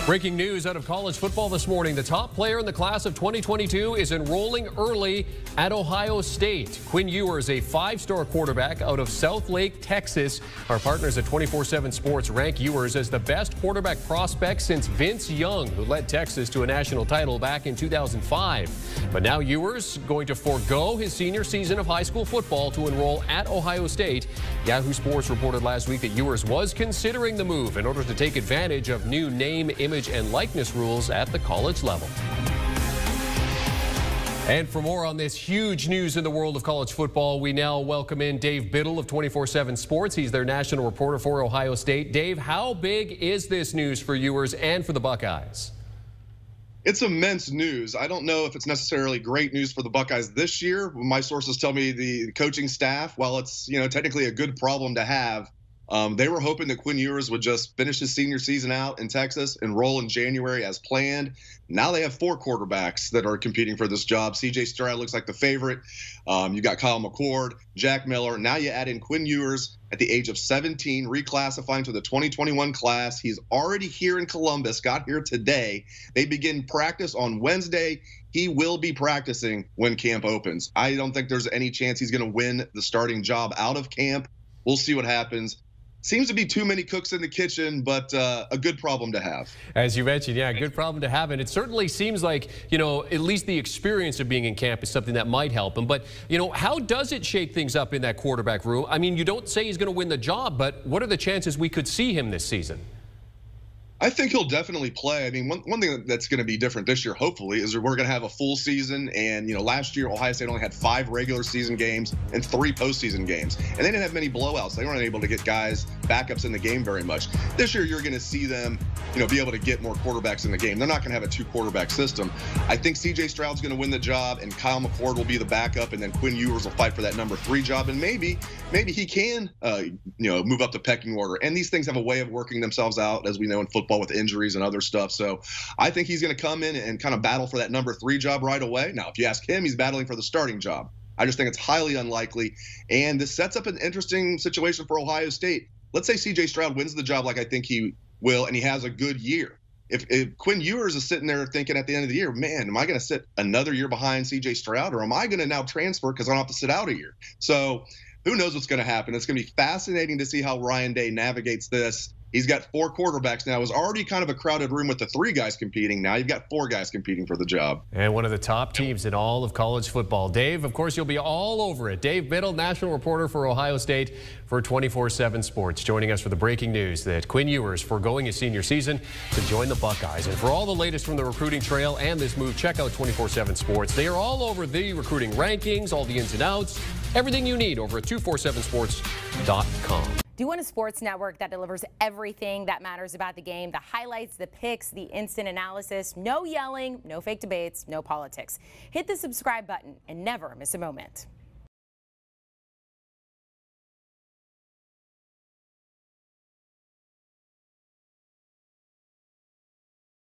Breaking news out of college football this morning. The top player in the class of 2022 is enrolling early at Ohio State. Quinn Ewers, a five-star quarterback out of South Lake, Texas. Our partners at 24/7 Sports rank Ewers as the best quarterback prospect since Vince Young, who led Texas to a national title back in 2005. But now Ewers going to forego his senior season of high school football to enroll at Ohio State. Yahoo Sports reported last week that Ewers was considering the move in order to take advantage of new name, image, and likeness rules at the college level. And for more on this huge news in the world of college football, we now welcome in Dave Biddle of 24/7 Sports. He's their national reporter for Ohio State. Dave, how big is this news for Ewers and for the Buckeyes? It's immense news. I don't know if it's necessarily great news for the Buckeyes this year. My sources tell me the coaching staff, while it's technically a good problem to have, they were hoping that Quinn Ewers would just finish his senior season out in Texas, enroll in January as planned. Now they have four quarterbacks that are competing for this job. CJ Stroud looks like the favorite. You got Kyle McCord, Jack Miller. Now you add in Quinn Ewers at the age of 17, reclassifying to the 2021 class. He's already here in Columbus, got here today. They begin practice on Wednesday. He will be practicing when camp opens. I don't think there's any chance he's going to win the starting job out of camp. We'll see what happens. Seems to be too many cooks in the kitchen, but a good problem to have. As you mentioned, yeah, good problem to have. And it certainly seems like, at least the experience of being in camp is something that might help him. But, how does it shake things up in that quarterback room? I mean, you don't say he's going to win the job, but what are the chances we could see him this season? I think he'll definitely play. I mean, one thing that's going to be different this year, hopefully, is that we're going to have a full season. And, last year, Ohio State only had 5 regular season games and 3 postseason games. And they didn't have many blowouts. They weren't able to get guys backups in the game very much. This year, you're going to see them, be able to get more quarterbacks in the game. They're not going to have a 2-quarterback system. I think CJ Stroud's going to win the job, and Kyle McCord will be the backup, and then Quinn Ewers will fight for that number 3 job. And maybe he can, move up the pecking order. And these things have a way of working themselves out, as we know in football, with injuries and other stuff. So I think he's going to come in and kind of battle for that number 3 job right away. Now, if you ask him, he's battling for the starting job. I just think it's highly unlikely. And this sets up an interesting situation for Ohio State. Let's say CJ Stroud wins the job like I think he will, and he has a good year. If Quinn Ewers is sitting there thinking at the end of the year, man, am I going to sit another year behind CJ Stroud, or am I going to now transfer because I don't have to sit out a year? So who knows what's going to happen? It's going to be fascinating to see how Ryan Day navigates this. He's got 4 quarterbacks now. It was already kind of a crowded room with the 3 guys competing. Now you've got 4 guys competing for the job. And one of the top teams in all of college football. Dave, of course, you'll be all over it. Dave Biddle, national reporter for Ohio State for 24/7 Sports, joining us for the breaking news that Quinn Ewers foregoing his senior season to join the Buckeyes. And for all the latest from the recruiting trail and this move, check out 24/7 Sports. They are all over the recruiting rankings, all the ins and outs, everything you need over at 247sports.com. Do you want a sports network that delivers everything that matters about the game? The highlights, the picks, the instant analysis, no yelling, no fake debates, no politics. Hit the subscribe button and never miss a moment.